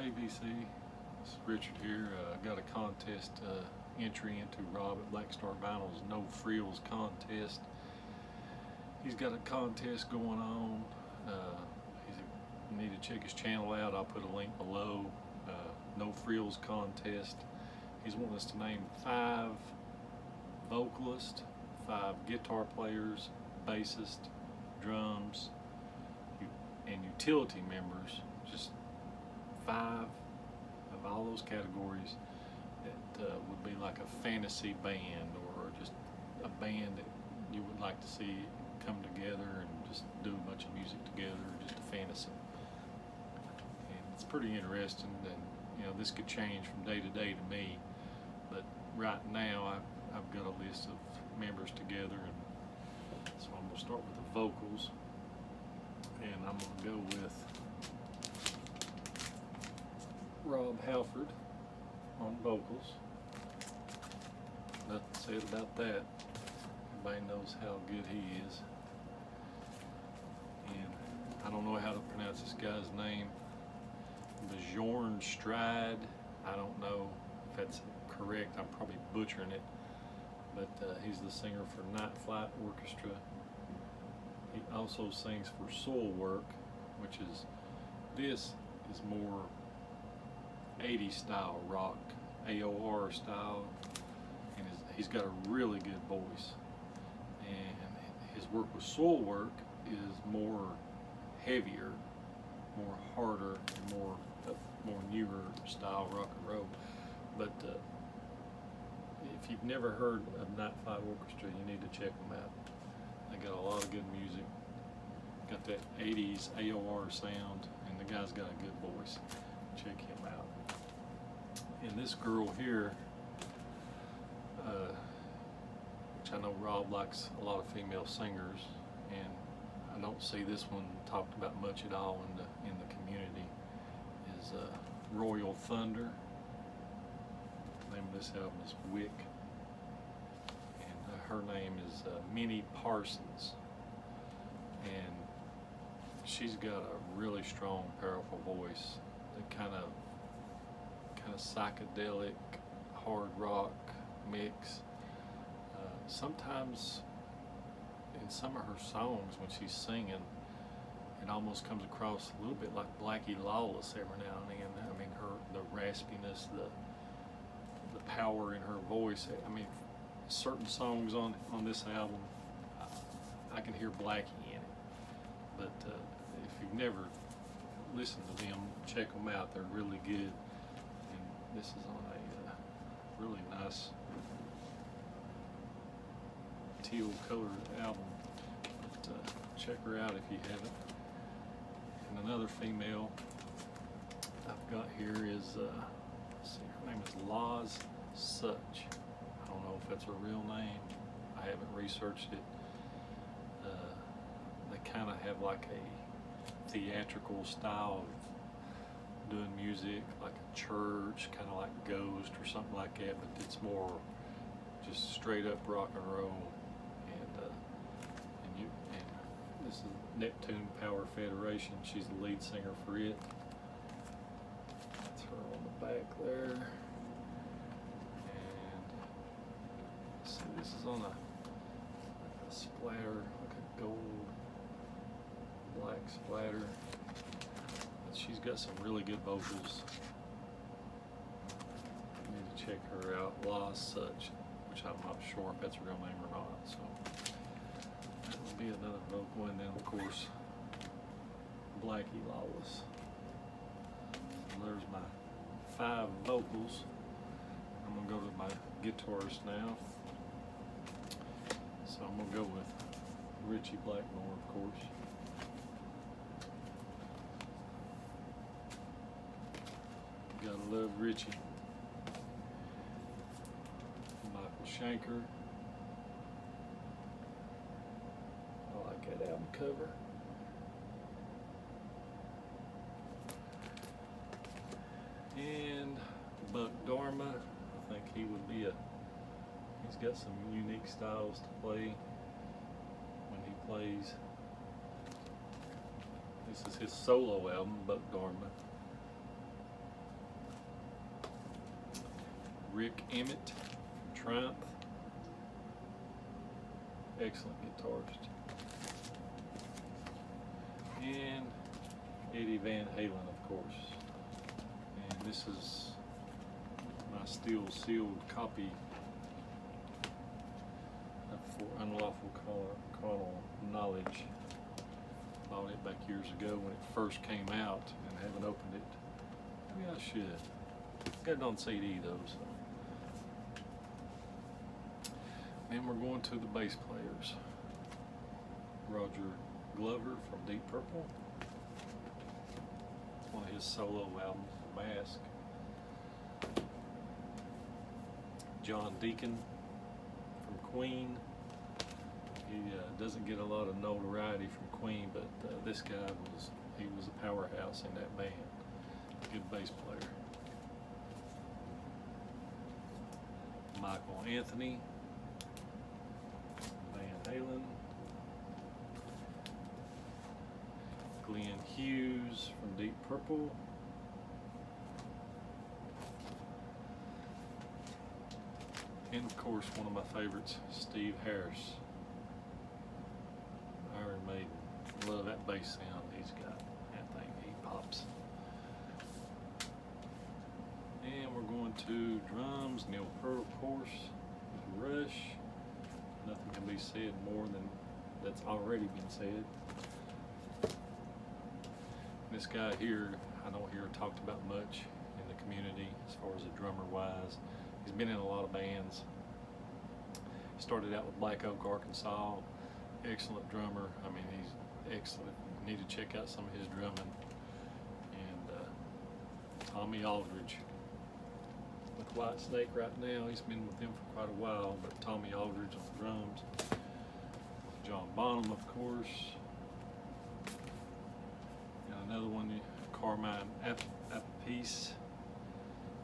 ABC. This is Richard here. Got a contest entry into Rob at Black Star Vinyl's No Frills contest. He's got a contest going on. You need to check his channel out. I'll put a link below. No Frills contest. He's wanting us to name 5 vocalists, 5 guitar players, bassist, drums, and utility members. Just 5 of all those categories that would be like a fantasy band, or just a band that you would like to see come together and just do a bunch of music together, just a fantasy. And it's pretty interesting, and you know, this could change from day to day to me, but right now I've got a list of members together, and so I'm going to start with the vocals, and I'm going to go with Rob Halford on vocals. Nothing said about that. Everybody knows how good he is. And I don't know how to pronounce this guy's name. Bjorn Stride. I don't know if that's correct. I'm probably butchering it. But he's the singer for Night Flight Orchestra. He also sings for Soilwork, which is, this is more 80s style rock, AOR style, and he's got a really good voice. And his work with Soilwork is more heavier, more harder, and more newer style rock and roll. But if you've never heard of Night Flight Orchestra, you need to check them out. They got a lot of good music, got that 80s AOR sound, and the guy's got a good voice. Check him out. And this girl here, which I know Rob likes a lot of female singers, and I don't see this one talked about much at all in the community, is Royal Thunder. The name of this album is Wick, and her name is Minnie Parsons, and she's got a really strong, powerful voice. The kind of psychedelic hard rock mix. Sometimes in some of her songs when she's singing, it almost comes across a little bit like Blackie Lawless every now and then. I mean, the raspiness, the power in her voice. I mean, certain songs on this album, I can hear Blackie in it. But if you've never listened to them, check them out. They're really good. And this is on a really nice teal colored album. But check her out if you haven't. And another female I've got here is, let's see, her name is Loz Such. I don't know if that's her real name. I haven't researched it. They kind of have like a theatrical style of doing music, like a church, kind of like Ghost or something like that, but it's more just straight up rock and roll. And this is Neptune Power Federation. She's the lead singer for it. That's her on the back there. And see, this is on a splatter, like a gold black splatter. But she's got some really good vocals. You need to check her out, Loz Such, which I'm not sure if that's her real name or not. So that would be another vocal, and then of course Blackie Lawless. So there's my 5 vocals. I'm gonna go to my guitarist now. So I'm gonna go with Richie Blackmore, of course. Gotta love Richie. Michael Schenker. I like that album cover. And Buck Dharma. I think he would be he's got some unique styles to play when he plays. This is his solo album, Buck Dharma. Rick Emmett from Triumph. Excellent guitarist. And Eddie Van Halen, of course. And this is my steel sealed copy of For Unlawful Carnal Knowledge. Bought it back years ago when it first came out and haven't opened it. Maybe I should. Got it on CD though, so. Then we're going to the bass players. Roger Glover from Deep Purple. It's one of his solo albums, Mask. John Deacon from Queen. He doesn't get a lot of notoriety from Queen, but this guy was a powerhouse in that band. Good bass player. Michael Anthony, Van Halen. Glenn Hughes from Deep Purple. And of course, one of my favorites, Steve Harris, Iron Maiden. Love that bass sound he's got. That thing, he pops. And we're going to drums, Neil Peart, of course, with Rush. Nothing can be said more than that's already been said. This guy here, I don't hear talked about much in the community as far as a drummer wise. He's been in a lot of bands. He started out with Black Oak, Arkansas. Excellent drummer. I mean, he's excellent. You need to check out some of his drumming. And Tommy Aldridge with White Snake right now. He's been with them for quite a while, but Tommy Aldridge on the drums. John Bonham, of course. Another one, Carmine Appice,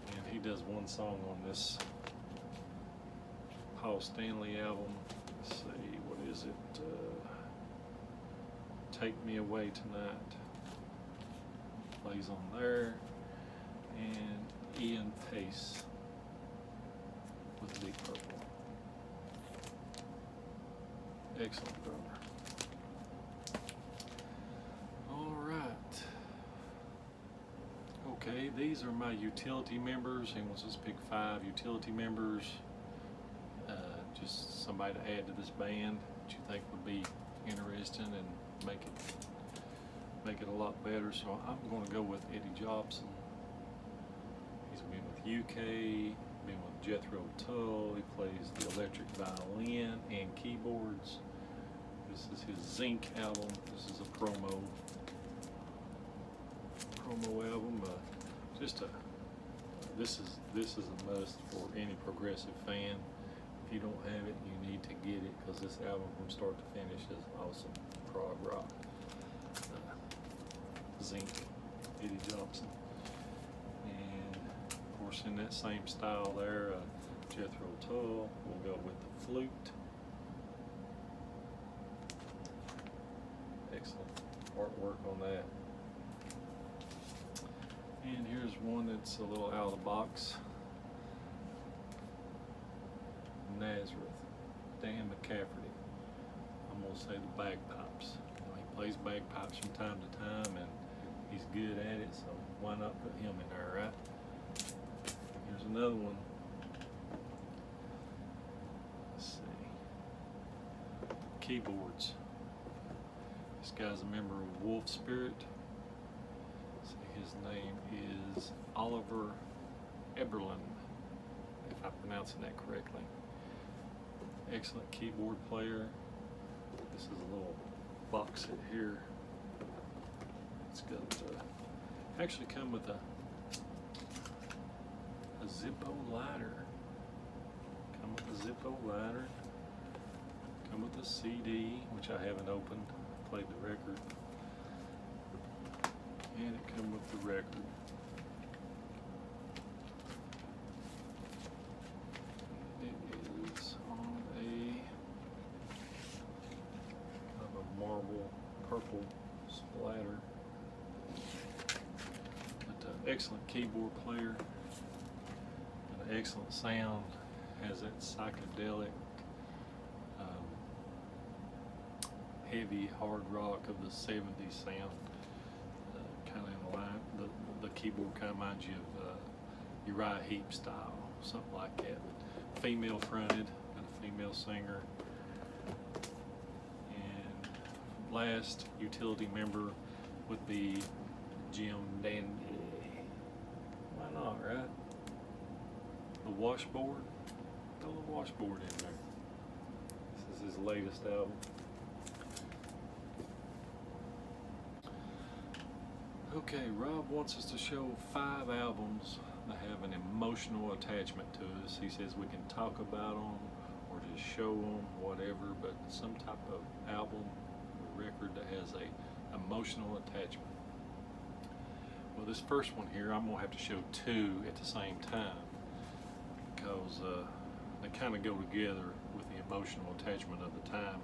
and he does one song on this Paul Stanley album. Let's see, what is it? Take Me Away Tonight. Plays on there. And Ian Pace with Deep Purple. Excellent drummer. Okay, these are my utility members, and let's just pick 5 utility members. Just somebody to add to this band that you think would be interesting and make it a lot better. So I'm going to go with Eddie Jobson. He's been with UK, been with Jethro Tull. He plays the electric violin and keyboards. This is his Zinc album. This is a promo album. This is a must for any progressive fan. If you don't have it, you need to get it, because this album from start to finish is awesome. Prog rock. Zinc, Eddie Jobson. And of course, in that same style there, Jethro Tull. We'll go with the flute. Excellent artwork on that. And here's one that's a little out of the box. Nazareth, Dan McCafferty. I'm gonna say the bagpipes. He plays bagpipes from time to time, and he's good at it, so why not put him in there, right? Here's another one. Let's see. Keyboards. This guy's a member of Wolf Spirit. His name is Oliver Eberlin, if I'm pronouncing that correctly. Excellent keyboard player. This is a little box set here. It's got actually come with a Zippo lighter. Come with a Zippo lighter. Come with a CD, which I haven't opened. Played the record. And it comes with the record. It is on a kind of a marble purple splatter. But excellent keyboard player. excellent sound, has that psychedelic, heavy hard rock of the 70s sound, kind of in line. The keyboard kind of reminds you of Uriah Heep style, something like that. Female fronted, and a female singer. And last utility member would be Jim Dandy. Why not, right? The washboard. Throw the washboard in there. This is his latest album. Okay, Rob wants us to show 5 albums that have an emotional attachment to us. He says we can talk about them or just show them, whatever, but some type of album or record that has a emotional attachment. Well, this first one here, I'm gonna have to show 2 at the same time because they kind of go together with the emotional attachment of the time.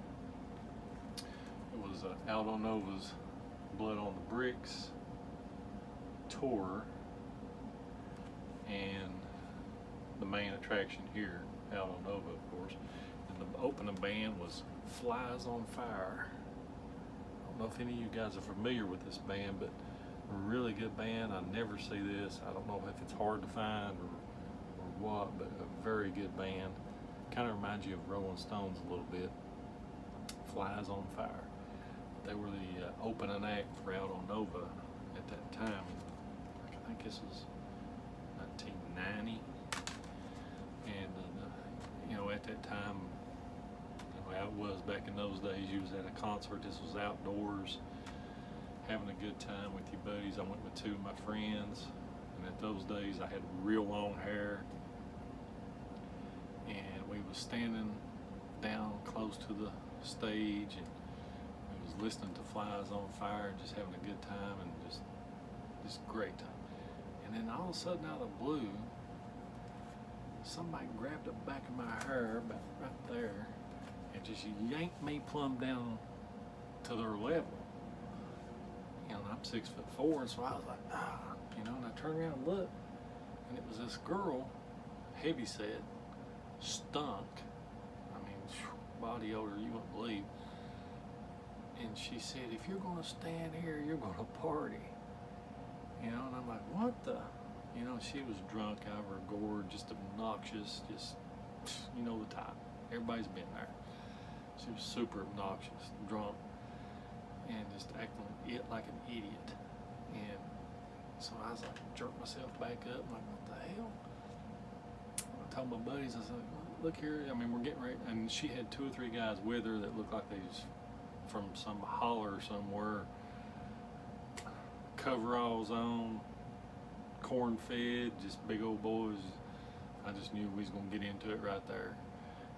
It was Aldo Nova's Blood on the Bricks tour, and the main attraction here, Aldo Nova, of course, and the opening band was Flies on Fire. I don't know if any of you guys are familiar with this band, but a really good band. I never see this. I don't know if it's hard to find or what, but a very good band. Kind of reminds you of Rolling Stones a little bit. Flies on Fire. They were the opening act for Aldo Nova at that time. I think this was 1990, and you know, at that time, you know, how it was back in those days, you was at a concert. This was outdoors, having a good time with your buddies. I went with 2 of my friends, and at those days I had real long hair, and we was standing down close to the stage, and we was listening to Flies on Fire, and just having a good time, and just great time. And then all of a sudden, out of the blue, somebody grabbed the back of my hair, about right there, and just yanked me plumb down to their level. You know, and I'm 6'4", and so I was like, you know, and I turned around and looked, and it was this girl, heavy set, stunk. I mean, body odor you wouldn't believe. And she said, if you're gonna stand here, you're gonna party. You know, and I'm like, what the? You know, she was drunk out of her gourd, just obnoxious, just, you know the type. Everybody's been there. She was super obnoxious, drunk, and just acting like an idiot. And so I was like, jerked myself back up. I'm like, what the hell? I told my buddies, I said, look here, I mean, we're getting ready. And she had 2 or 3 guys with her that looked like they was from some holler somewhere. Coveralls on, corn fed, just big old boys. I just knew we was gonna get into it right there.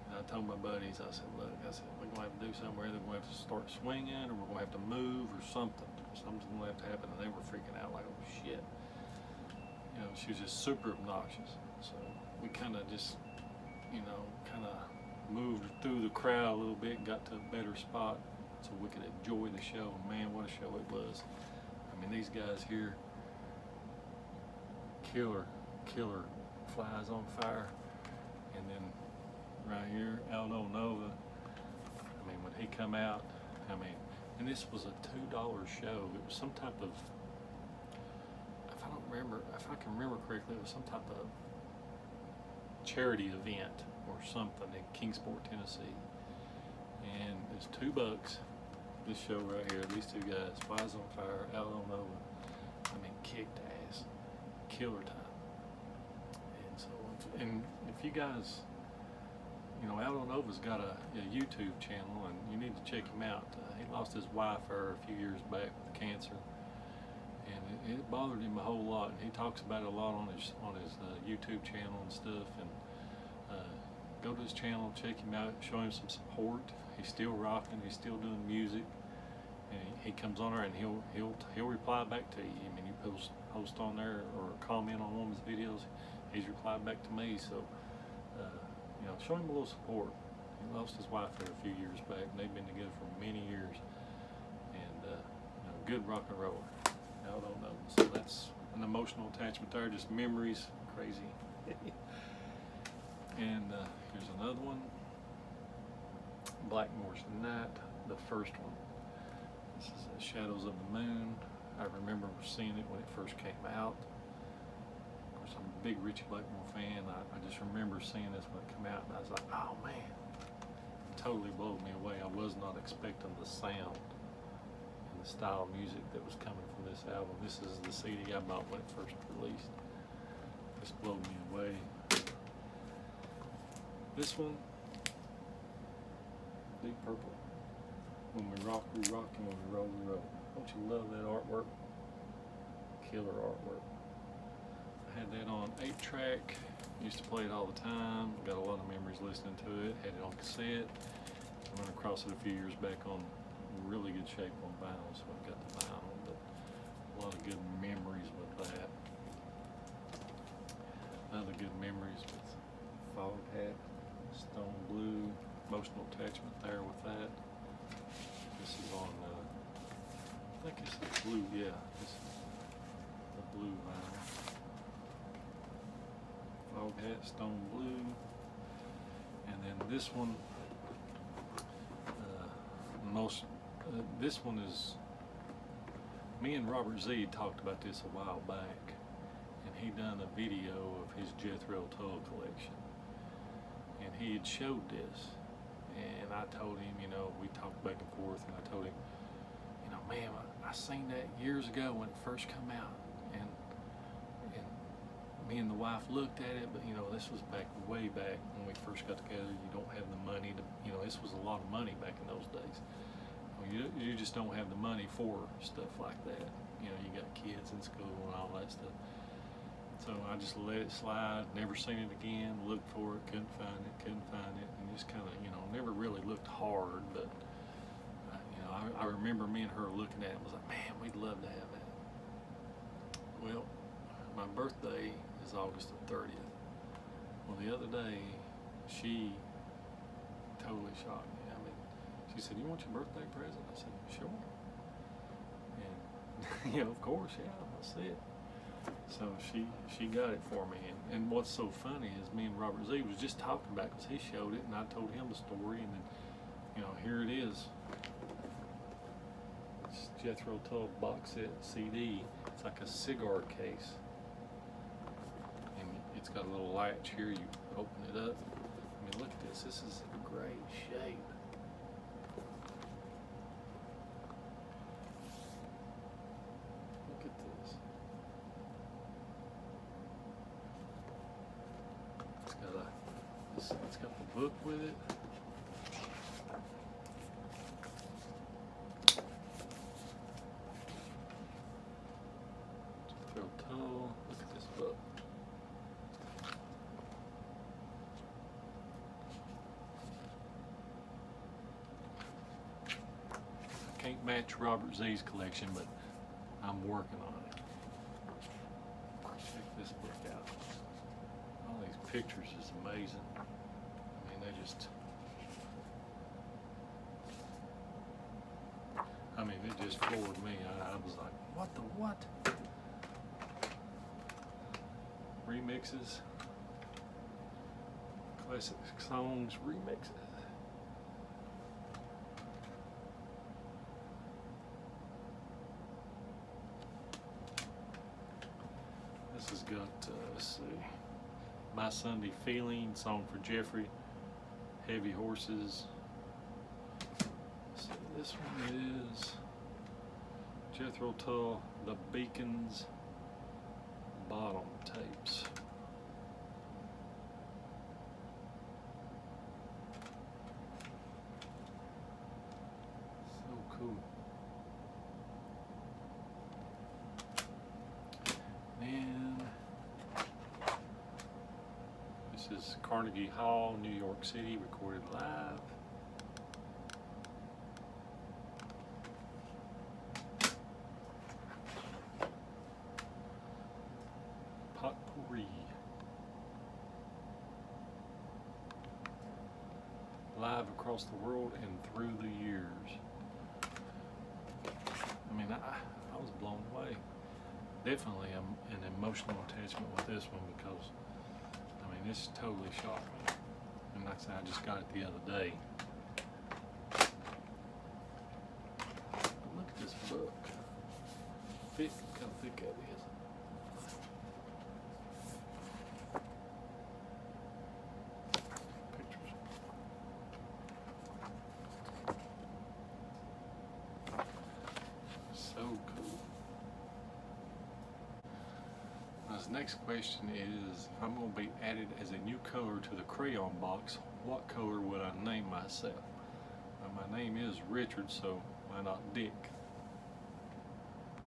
And I told my buddies, I said, look, I said, we're gonna have to do something. We're either gonna have to start swinging, or we're gonna have to move, or something. Something's gonna have to happen. And they were freaking out like, oh shit. You know, she was just super obnoxious. So we kind of just, you know, kind of moved through the crowd a little bit, got to a better spot so we could enjoy the show. Man, what a show it was. I mean, these guys here, killer Flies on Fire. And then right here, Aldo Nova. I mean, when he come out, I mean, and this was a $2 show. It was some type of, if I can remember correctly, it was some type of charity event or something in Kingsport, Tennessee. And it's $2. This show right here, these 2 guys, Flies on Fire, Aldo Nova. I mean, kicked ass, killer time. And so, and if you guys, you know, Aldo Nova's got a YouTube channel, and you need to check him out. He lost his wife a few years back with cancer, and it bothered him a whole lot. And he talks about it a lot on his YouTube channel and stuff. And go to his channel, check him out, show him some support. He's still rocking. He's still doing music. And he comes on there, and he'll reply back to you. I mean, you post on there or comment on one of his videos, he's replied back to me. So, you know, show him a little support. He lost his wife there a few years back, and they've been together for many years. And you know, good rock and roller. I don't know. So that's an emotional attachment there, just memories, crazy. And here's another one, Blackmore's Night, the first one. This is Shadows of the Moon. I remember seeing it when it first came out. Of course, I'm a big Richie Blackmore fan. I just remember seeing this when it came out, and I was like, oh man, it totally blew me away. I was not expecting the sound and the style of music that was coming from this album. This is the CD I bought when it first released. This blew me away. This one, Deep Purple. When we rock, we rock, and when we roll, we roll. Don't you love that artwork? Killer artwork. I had that on 8-track. Used to play it all the time. Got a lot of memories listening to it. Had it on cassette. I ran across it a few years back on really good shape on vinyl, so I've got the vinyl. But a lot of good memories with that. Other good memories with Fog Hat, Stone Blue, emotional attachment there with that. This is on, I think it's the blue, yeah, this is the blue vinyl. Fog Hat, Stone Blue, and then this one, this one is, me and Robert Z talked about this a while back, and he done a video of his Jethro Tull collection, and he had showed this. And I told him, you know, we talked back and forth, and I told him, you know, man, I seen that years ago when it first come out, and me and the wife looked at it, but you know, this was way back when we first got together. You don't have the money to, you know, this was a lot of money back in those days. You just don't have the money for stuff like that. You know, you got kids in school and all that stuff. So I just let it slide, never seen it again, looked for it, couldn't find it, and just kind of, you know, never really looked hard, but, you know, I remember me and her looking at it and was like, man, we'd love to have that. Well, my birthday is August the 30th. Well, the other day, she totally shocked me. I mean, she said, you want your birthday present? I said, sure. And, you know, of course, yeah, that's it. So she got it for me, and what's so funny is me and Robert Z was just talking about it because he showed it, and I told him the story, and then, you know, here it is. It's Jethro Tull box set CD. It's like a cigar case, and it's got a little latch here. You open it up. I mean, look at this. This is a great shape. Look at this. It's got the book with it. Jethro Tull. Look at this book. I can't match Robert Z's collection, but I'm working on it. Check this book out. All these pictures is amazing. I mean, it just floored me. I was like, what the what? Remixes, classic songs remixes. This has got, let's see, My Sunday Feeling, Song for Jeffrey, Heavy Horses. So this one is Jethro Tull, The Beacons bottom tapes. So cool. And this is Carnegie Hall, New York City, recorded live. Potpourri. Live across the world and through the years. I mean, I was blown away. Definitely an emotional attachment with this one because, I mean, it's totally shocking. And like I said, I just got it the other day. But look at this book. Thick, look how thick that is. Pictures. So cool. Now, this next question is, if I'm going to be added as a new color to the crayon box, what color would I name myself? Well, my name is Richard, so why not Dick?